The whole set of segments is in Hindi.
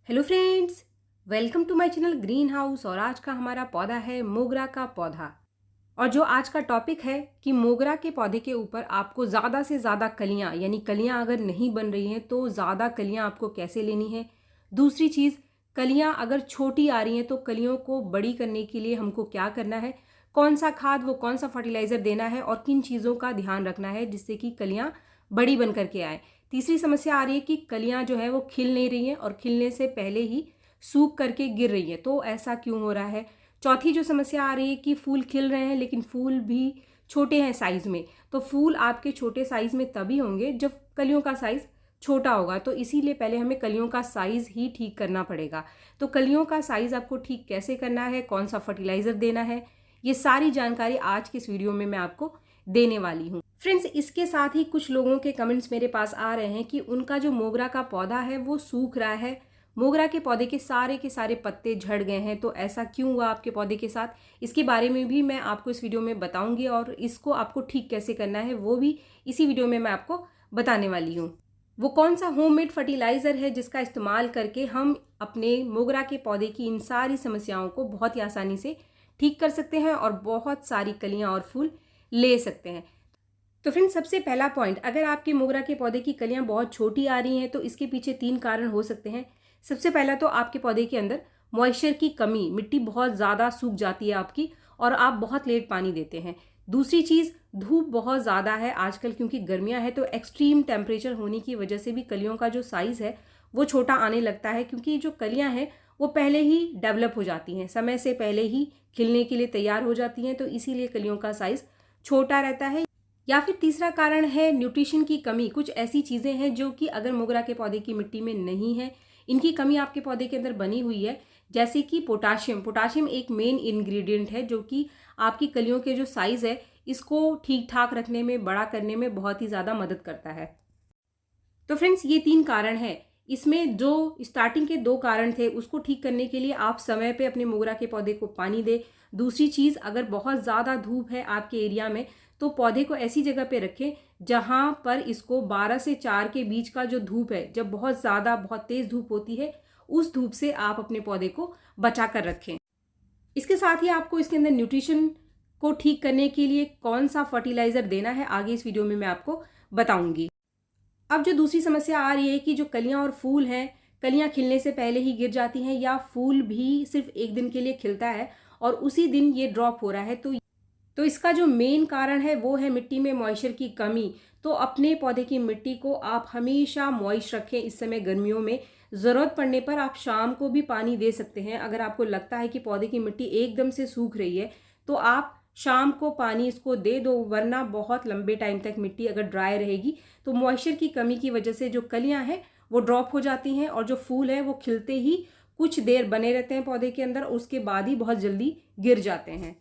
Hello friends, welcome to my channel green house. और आज का हमारा पौधा है मोगरा का पौधा। और जो आज का टॉपिक है कि मोगरा के पौधे के ऊपर आपको ज़्यादा से ज़्यादा कलियां, यानी कलियां अगर नहीं बन रही हैं तो ज़्यादा कलियां आपको कैसे लेनी है। दूसरी चीज़, कलियां अगर छोटी आ रही हैं तो कलियों को बड़ी करने के लिए हमको क्या करना है, कौन सा खाद, वो कौन सा फर्टिलाइज़र देना है और किन चीज़ों का ध्यान रखना है जिससे कि कलियां बड़ी बन करके आए। तीसरी समस्या आ रही है कि कलियां जो है वो खिल नहीं रही हैं और खिलने से पहले ही सूख करके गिर रही हैं, तो ऐसा क्यों हो रहा है। चौथी जो समस्या आ रही है कि फूल खिल रहे हैं लेकिन फूल भी छोटे हैं साइज़ में, तो फूल आपके छोटे साइज़ में तभी होंगे जब कलियों का साइज़ छोटा होगा। तो इसीलिए पहले हमें कलियों का साइज़ ही ठीक करना पड़ेगा। तो कलियों का साइज़ आपको ठीक कैसे करना है, कौन सा फर्टिलाइज़र देना है, ये सारी जानकारी आज के इस वीडियो में मैं आपको देने वाली हूँ। फ्रेंड्स, इसके साथ ही कुछ लोगों के कमेंट्स मेरे पास आ रहे हैं कि उनका जो मोगरा का पौधा है वो सूख रहा है, मोगरा के पौधे के सारे पत्ते झड़ गए हैं, तो ऐसा क्यों हुआ आपके पौधे के साथ। इसके बारे में भी मैं आपको इस वीडियो में बताऊंगी और इसको आपको ठीक कैसे करना है वो भी इसी वीडियो में मैं आपको बताने वाली हूँ। वो कौन सा होममेड फर्टिलाइज़र है जिसका इस्तेमाल करके हम अपने मोगरा के पौधे की इन सारी समस्याओं को बहुत ही आसानी से ठीक कर सकते हैं और बहुत सारी कलियाँ और फूल ले सकते हैं। तो फ्रेंड्स, सबसे पहला पॉइंट, अगर आपके मोगरा के पौधे की कलियां बहुत छोटी आ रही हैं तो इसके पीछे 3 कारण हो सकते हैं। सबसे पहला तो आपके पौधे के अंदर मॉइस्चर की कमी, मिट्टी बहुत ज़्यादा सूख जाती है आपकी और आप बहुत लेट पानी देते हैं। दूसरी चीज़, धूप बहुत ज़्यादा है आजकल, क्योंकि गर्मियां हैं तो एक्सट्रीम टेम्परेचर होने की वजह से भी कलियों का जो साइज़ है वो छोटा आने लगता है, क्योंकि जो कलियाँ हैं वो पहले ही डेवलप हो जाती हैं, समय से पहले ही खिलने के लिए तैयार हो जाती हैं, तो इसीलिए कलियों का साइज़ छोटा रहता है। या फिर तीसरा कारण है न्यूट्रिशन की कमी। कुछ ऐसी चीज़ें हैं जो कि अगर मोगरा के पौधे की मिट्टी में नहीं है, इनकी कमी आपके पौधे के अंदर बनी हुई है, जैसे कि पोटाशियम। पोटाशियम एक मेन इंग्रेडिएंट है जो कि आपकी कलियों के जो साइज़ है इसको ठीक ठाक रखने में, बड़ा करने में बहुत ही ज़्यादा मदद करता है। तो फ्रेंड्स, ये 3 कारण हैं। इसमें जो स्टार्टिंग के 2 कारण थे उसको ठीक करने के लिए आप समय पे अपने मोगरा के पौधे को पानी दें। दूसरी चीज़, अगर बहुत ज़्यादा धूप है आपके एरिया में तो पौधे को ऐसी जगह पे रखें जहाँ पर इसको 12 से 4 के बीच का जो धूप है, जब बहुत ज़्यादा बहुत तेज़ धूप होती है, उस धूप से आप अपने पौधे को बचा कर रखें। इसके साथ ही आपको इसके अंदर न्यूट्रिशन को ठीक करने के लिए कौन सा फर्टिलाइज़र देना है आगे इस वीडियो में मैं आपको बताऊँगी। अब जो दूसरी समस्या आ रही है कि जो कलियां और फूल हैं, कलियां खिलने से पहले ही गिर जाती हैं या फूल भी सिर्फ एक दिन के लिए खिलता है और उसी दिन ये ड्रॉप हो रहा है, तो इसका जो मेन कारण है वो है मिट्टी में मॉइस्चर की कमी। तो अपने पौधे की मिट्टी को आप हमेशा मॉइस्ट रखें। इस समय गर्मियों में ज़रूरत पड़ने पर आप शाम को भी पानी दे सकते हैं। अगर आपको लगता है कि पौधे की मिट्टी एकदम से सूख रही है तो आप शाम को पानी इसको दे दो, वरना बहुत लंबे टाइम तक मिट्टी अगर ड्राई रहेगी तो मॉइस्चर की कमी की वजह से जो कलियां हैं वो ड्रॉप हो जाती हैं और जो फूल है वो खिलते ही कुछ देर बने रहते हैं पौधे के अंदर, उसके बाद ही बहुत जल्दी गिर जाते हैं।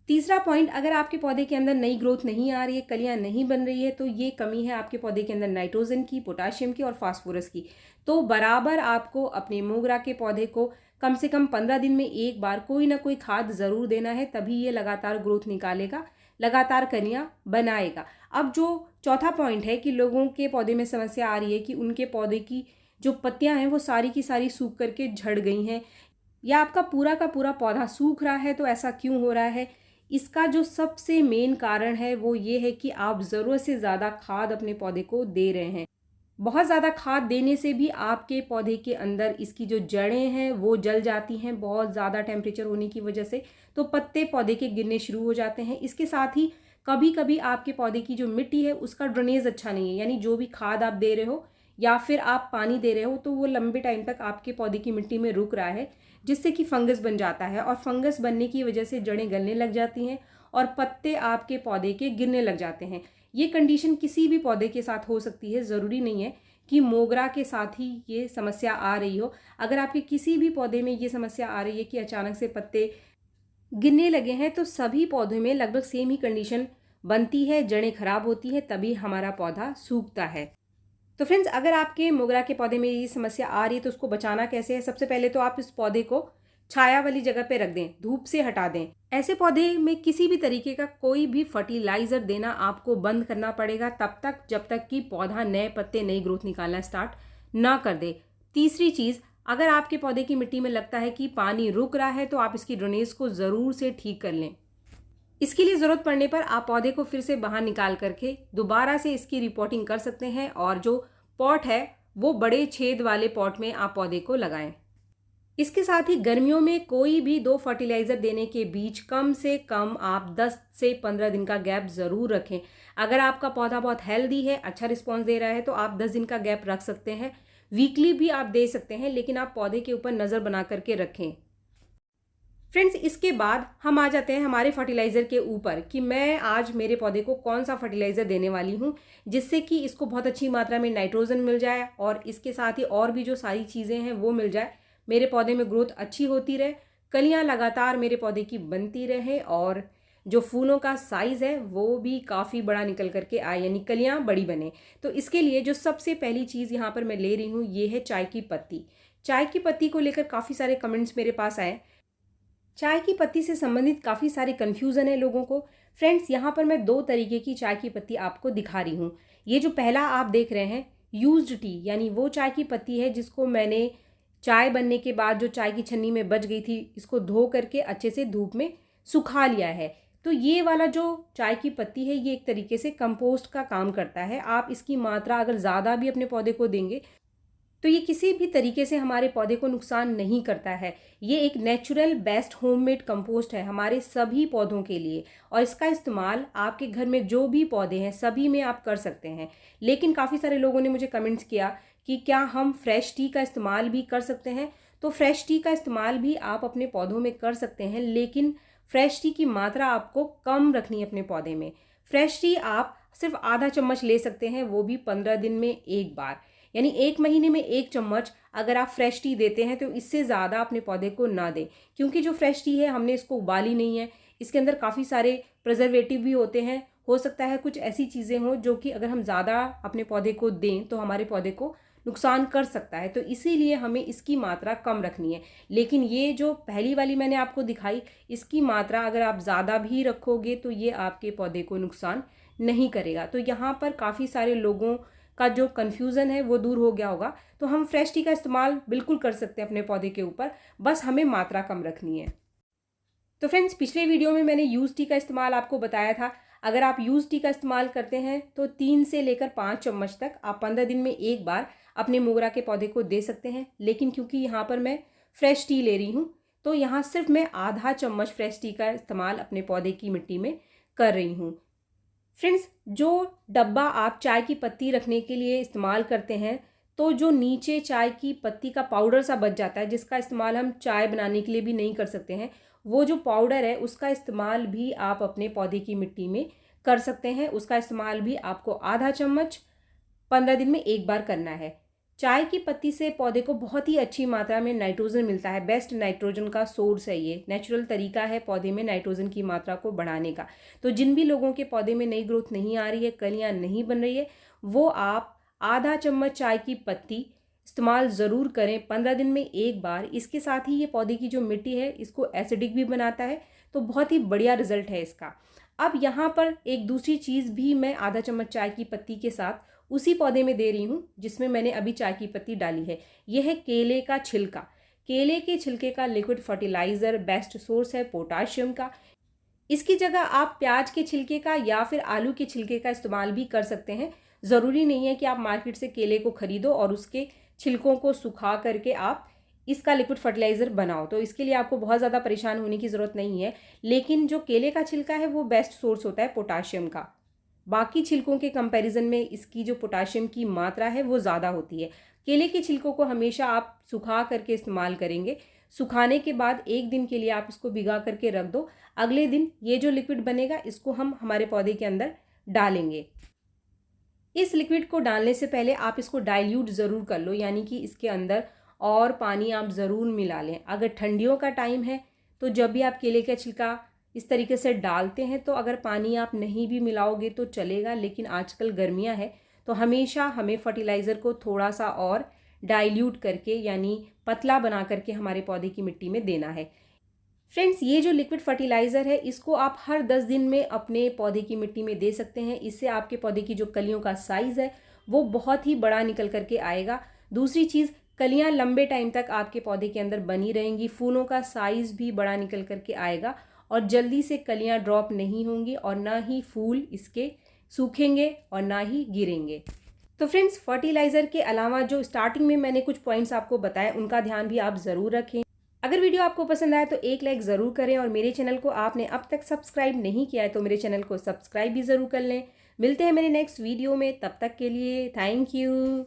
तीसरा पॉइंट, अगर आपके पौधे के अंदर नई ग्रोथ नहीं आ रही है, कलियां नहीं बन रही है, तो ये कमी है आपके पौधे के अंदर नाइट्रोजन की, पोटाशियम की और फास्फोरस की। तो बराबर आपको अपने मोगरा के पौधे को कम से कम 15 दिन में एक बार कोई ना कोई खाद ज़रूर देना है, तभी ये लगातार ग्रोथ निकालेगा, लगातार कलियां बनाएगा। अब जो चौथा पॉइंट है कि लोगों के पौधे में समस्या आ रही है कि उनके पौधे की जो पत्तियां हैं वो सारी की सारी सूख करके झड़ गई हैं, या आपका पूरा का पूरा पौधा सूख रहा है, तो ऐसा क्यों हो रहा है। इसका जो सबसे मेन कारण है वो ये है कि आप ज़रूरत से ज़्यादा खाद अपने पौधे को दे रहे हैं। बहुत ज़्यादा खाद देने से भी आपके पौधे के अंदर इसकी जो जड़ें हैं वो जल जाती हैं बहुत ज़्यादा टेम्परेचर होने की वजह से, तो पत्ते पौधे के गिरने शुरू हो जाते हैं। इसके साथ ही कभी कभी आपके पौधे की जो मिट्टी है उसका ड्रेनेज अच्छा नहीं है, यानी जो भी खाद आप दे रहे हो या फिर आप पानी दे रहे हो तो वो लंबे टाइम तक आपके पौधे की मिट्टी में रुक रहा है, जिससे कि फंगस बन जाता है और फंगस बनने की वजह से जड़ें गलने लग जाती हैं और पत्ते आपके पौधे के गिरने लग जाते हैं। ये कंडीशन किसी भी पौधे के साथ हो सकती है, ज़रूरी नहीं है कि मोगरा के साथ ही ये समस्या आ रही हो। अगर आपके किसी भी पौधे में ये समस्या आ रही है कि अचानक से पत्ते गिरने लगे हैं, तो सभी पौधों में लगभग सेम ही कंडीशन बनती है, जड़ें खराब होती है, तभी हमारा पौधा सूखता है। तो फ्रेंड्स, अगर आपके मोगरा के पौधे में ये समस्या आ रही है तो उसको बचाना कैसे है। सबसे पहले तो आप इस पौधे को छाया वाली जगह पे रख दें, धूप से हटा दें। ऐसे पौधे में किसी भी तरीके का कोई भी फर्टिलाइजर देना आपको बंद करना पड़ेगा तब तक जब तक कि पौधा नए पत्ते, नई ग्रोथ निकालना स्टार्ट ना कर दे। तीसरी चीज़, अगर आपके पौधे की मिट्टी में लगता है कि पानी रुक रहा है तो आप इसकी ड्रेनेज को ज़रूर से ठीक कर लें। इसके लिए ज़रूरत पड़ने पर आप पौधे को फिर से बाहर निकाल करके दोबारा से इसकी रिपोर्टिंग कर सकते हैं और जो पॉट है वो बड़े छेद वाले पॉट में आप पौधे को लगाएं। इसके साथ ही गर्मियों में कोई भी 2 फर्टिलाइज़र देने के बीच कम से कम आप 10 से 15 दिन का गैप ज़रूर रखें। अगर आपका पौधा बहुत हेल्दी है, अच्छा रिस्पॉन्स दे रहा है, तो आप 10 दिन का गैप रख सकते हैं। वीकली भी आप दे सकते हैं, लेकिन आप पौधे के ऊपर नज़र बना करके रखें। फ्रेंड्स, इसके बाद हम आ जाते हैं हमारे फर्टिलाइज़र के ऊपर कि मैं आज मेरे पौधे को कौन सा फर्टिलाइज़र देने वाली हूँ, जिससे कि इसको बहुत अच्छी मात्रा में नाइट्रोजन मिल जाए और इसके साथ ही और भी जो सारी चीज़ें हैं वो मिल जाए, मेरे पौधे में ग्रोथ अच्छी होती रहे, कलियाँ लगातार मेरे पौधे की बनती रहे और जो फूलों का साइज़ है वो भी काफ़ी बड़ा निकल करके आए, यानी कलियाँ बड़ी बने। तो इसके लिए जो सबसे पहली चीज़ यहाँ पर मैं ले रही हूँ ये है चाय की पत्ती। चाय की पत्ती को लेकर काफ़ी सारे कमेंट्स मेरे पास आए। चाय की पत्ती से संबंधित काफ़ी सारे कन्फ्यूज़न है लोगों को। फ्रेंड्स, यहाँ पर मैं 2 तरीके की चाय की पत्ती आपको दिखा रही हूँ। ये जो पहला आप देख रहे हैं यूज्ड टी, यानी वो चाय की पत्ती है जिसको मैंने चाय बनने के बाद जो चाय की छन्नी में बच गई थी, इसको धो करके अच्छे से धूप में सुखा लिया है। तो ये वाला जो चाय की पत्ती है ये एक तरीके से कंपोस्ट का काम करता है। आप इसकी मात्रा अगर ज़्यादा भी अपने पौधे को देंगे तो ये किसी भी तरीके से हमारे पौधे को नुकसान नहीं करता है। ये एक नेचुरल बेस्ट होममेड कंपोस्ट है हमारे सभी पौधों के लिए और इसका इस्तेमाल आपके घर में जो भी पौधे हैं सभी में आप कर सकते हैं। लेकिन काफ़ी सारे लोगों ने मुझे कमेंट्स किया कि क्या हम फ्रेश टी का इस्तेमाल भी कर सकते हैं। तो फ्रेश टी का इस्तेमाल भी आप अपने पौधों में कर सकते हैं, लेकिन फ्रेश टी की मात्रा आपको कम रखनी है अपने पौधे में। फ्रेश टी आप सिर्फ आधा चम्मच ले सकते हैं, वो भी 15 दिन में एक बार, यानी 1 महीने में 1 चम्मच अगर आप फ्रेश टी देते हैं तो इससे ज़्यादा अपने पौधे को ना दें। क्योंकि जो फ्रेश टी है हमने इसको उबाली नहीं है, इसके अंदर काफ़ी सारे प्रिजर्वेटिव भी होते हैं। हो सकता है कुछ ऐसी चीज़ें हों जो कि अगर हम ज़्यादा अपने पौधे को दें तो हमारे पौधे को नुकसान कर सकता है, तो इसीलिए हमें इसकी मात्रा कम रखनी है। लेकिन ये जो पहली वाली मैंने आपको दिखाई, इसकी मात्रा अगर आप ज़्यादा भी रखोगे तो ये आपके पौधे को नुकसान नहीं करेगा। तो यहाँ पर काफ़ी सारे लोगों का जो कन्फ्यूज़न है वो दूर हो गया होगा। तो हम फ्रेश टी का इस्तेमाल बिल्कुल कर सकते हैं अपने पौधे के ऊपर, बस हमें मात्रा कम रखनी है। तो फ्रेंड्स, पिछले वीडियो में मैंने यूज़ टी का इस्तेमाल आपको बताया था। अगर आप यूज़ टी का इस्तेमाल करते हैं तो 3 से लेकर 5 चम्मच तक आप 15 दिन में एक बार अपने मोगरा के पौधे को दे सकते हैं। लेकिन क्योंकि यहाँ पर मैं फ्रेश टी ले रही हूँ तो यहाँ सिर्फ मैं आधा चम्मच फ्रेश टी का इस्तेमाल अपने पौधे की मिट्टी में कर रही हूँ। फ्रेंड्स, जो डब्बा आप चाय की पत्ती रखने के लिए इस्तेमाल करते हैं, तो जो नीचे चाय की पत्ती का पाउडर सा बच जाता है जिसका इस्तेमाल हम चाय बनाने के लिए भी नहीं कर सकते हैं, वो जो पाउडर है उसका इस्तेमाल भी आप अपने पौधे की मिट्टी में कर सकते हैं। उसका इस्तेमाल भी आपको आधा चम्मच 15 दिन में एक बार करना है। चाय की पत्ती से पौधे को बहुत ही अच्छी मात्रा में नाइट्रोजन मिलता है। बेस्ट नाइट्रोजन का सोर्स है, ये नेचुरल तरीका है पौधे में नाइट्रोजन की मात्रा को बढ़ाने का। तो जिन भी लोगों के पौधे में नई ग्रोथ नहीं आ रही है, कलियां नहीं बन रही है, वो आप आधा चम्मच चाय की पत्ती इस्तेमाल ज़रूर करें 15 दिन में एक बार। इसके साथ ही ये पौधे की जो मिट्टी है इसको एसिडिक भी बनाता है, तो बहुत ही बढ़िया रिजल्ट है इसका। अब यहाँ पर एक दूसरी चीज़ भी मैं आधा चम्मच चाय की पत्ती के साथ उसी पौधे में दे रही हूँ जिसमें मैंने अभी चाय की पत्ती डाली है। यह है केले का छिलका। केले के छिलके का लिक्विड फर्टिलाइज़र बेस्ट सोर्स है पोटाशियम का। इसकी जगह आप प्याज के छिलके का या फिर आलू के छिलके का इस्तेमाल भी कर सकते हैं। ज़रूरी नहीं है कि आप मार्केट से केले को ख़रीदो और उसके छिलकों को सुखा करके आप इसका लिक्विड फर्टिलाइज़र बनाओ। तो इसके लिए आपको बहुत ज़्यादा परेशान होने की ज़रूरत नहीं है। लेकिन जो केले का छिलका है वो बेस्ट सोर्स होता है पोटाशियम का। बाकी छिलकों के कंपैरिजन में इसकी जो पोटाशियम की मात्रा है वो ज़्यादा होती है। केले के छिलकों को हमेशा आप सुखा करके इस्तेमाल करेंगे। सुखाने के बाद 1 दिन के लिए आप इसको भिगा करके रख दो। अगले दिन ये जो लिक्विड बनेगा इसको हम हमारे पौधे के अंदर डालेंगे। इस लिक्विड को डालने से पहले आप इसको डाइल्यूट ज़रूर कर लो, यानी कि इसके अंदर और पानी आप ज़रूर मिला लें। अगर ठंडियों का टाइम है तो जब भी आप केले का छिलका इस तरीके से डालते हैं तो अगर पानी आप नहीं भी मिलाओगे तो चलेगा, लेकिन आजकल गर्मियां है तो हमेशा हमें फर्टिलाइज़र को थोड़ा सा और डाइल्यूट करके यानी पतला बना करके हमारे पौधे की मिट्टी में देना है। फ्रेंड्स, ये जो लिक्विड फर्टिलाइज़र है इसको आप हर 10 दिन में अपने पौधे की मिट्टी में दे सकते हैं। इससे आपके पौधे की जो कलियों का साइज़ है वो बहुत ही बड़ा निकल करके आएगा। दूसरी चीज़, कलियां लंबे टाइम तक आपके पौधे के अंदर बनी रहेंगी, फूलों का साइज़ भी बड़ा निकल करके आएगा और जल्दी से कलियां ड्रॉप नहीं होंगी और ना ही फूल इसके सूखेंगे और ना ही गिरेंगे। तो फ्रेंड्स, फर्टिलाइज़र के अलावा जो स्टार्टिंग में मैंने कुछ पॉइंट्स आपको बताए उनका ध्यान भी आप ज़रूर रखें। अगर वीडियो आपको पसंद आए तो एक लाइक ज़रूर करें और मेरे चैनल को आपने अब तक सब्सक्राइब नहीं किया है तो मेरे चैनल को सब्सक्राइब भी ज़रूर कर लें। मिलते हैं मेरे नेक्स्ट वीडियो में, तब तक के लिए थैंक यू।